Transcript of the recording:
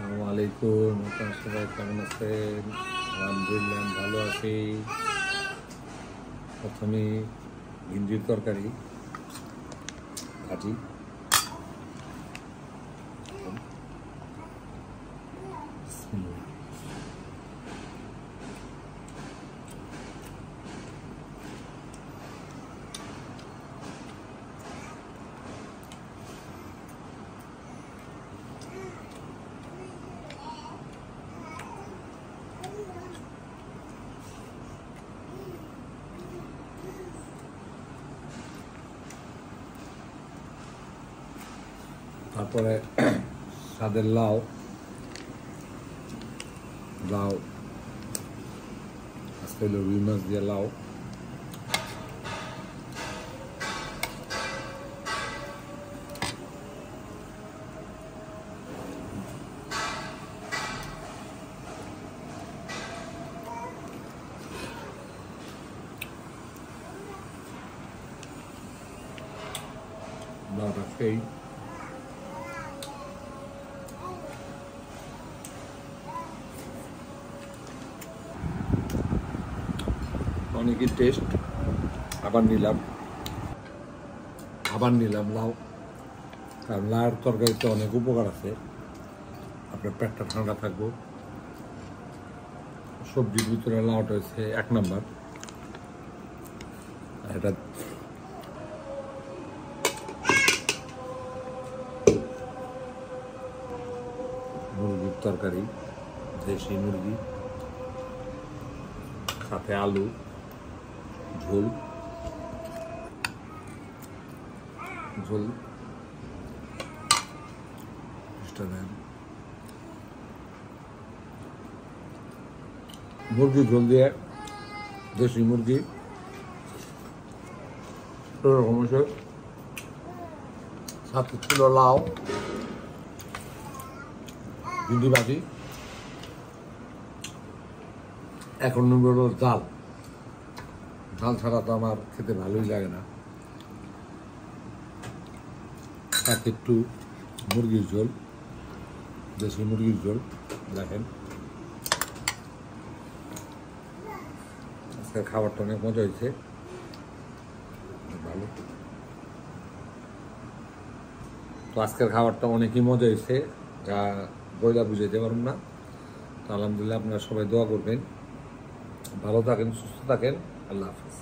আসসালামু আলাইকুম। আপনারা সবাই কেমন আছেন? আলহামদুলিল্লাহ ভালো আছি। প্রথমে ভিন্ডির তরকারি ভাজি, তারপরে স্বাদের লাউ আজকে হলো রুই মাছ দিয়ে লাউ, লাউটা খেয়ে অনেকই টেস্ট। আবার নিলাম লাউ, কারণ লাউর তরকারিতে অনেক উপকার আছে। আপনার পেটটা ঠান্ডা থাকবো। সবজির ভিতরে লাউটা হচ্ছে 1 নম্বর। এটা মুরগির তরকারি, দেশি মুরগি, সাথে আলু ঝোল মুরগি ঝোল দিয়ে, দেশি মুরগি এরকম হচ্ছে। সাথে ছিল লাউ, ভিন্ডি ভাজি, এখন নম্বর হলো ডাল ছাড়া তো আমার খেতে ভালোই লাগে না। সাথে একটু মুরগির ঝোল, দেশি মুরগির ঝোল। দেখেন আজকের খাবারটা অনেক মজা হয়েছে, ভালো। তো আজকের খাবারটা অনেকই মজা হয়েছে, যা বইলা বুঝাইতে পারুন না। তো আলহামদুলিল্লাহ আপনারা সবাই দোয়া করবেন, ভালো থাকেন, সুস্থ থাকেন। আল্লাহ হাফিজ।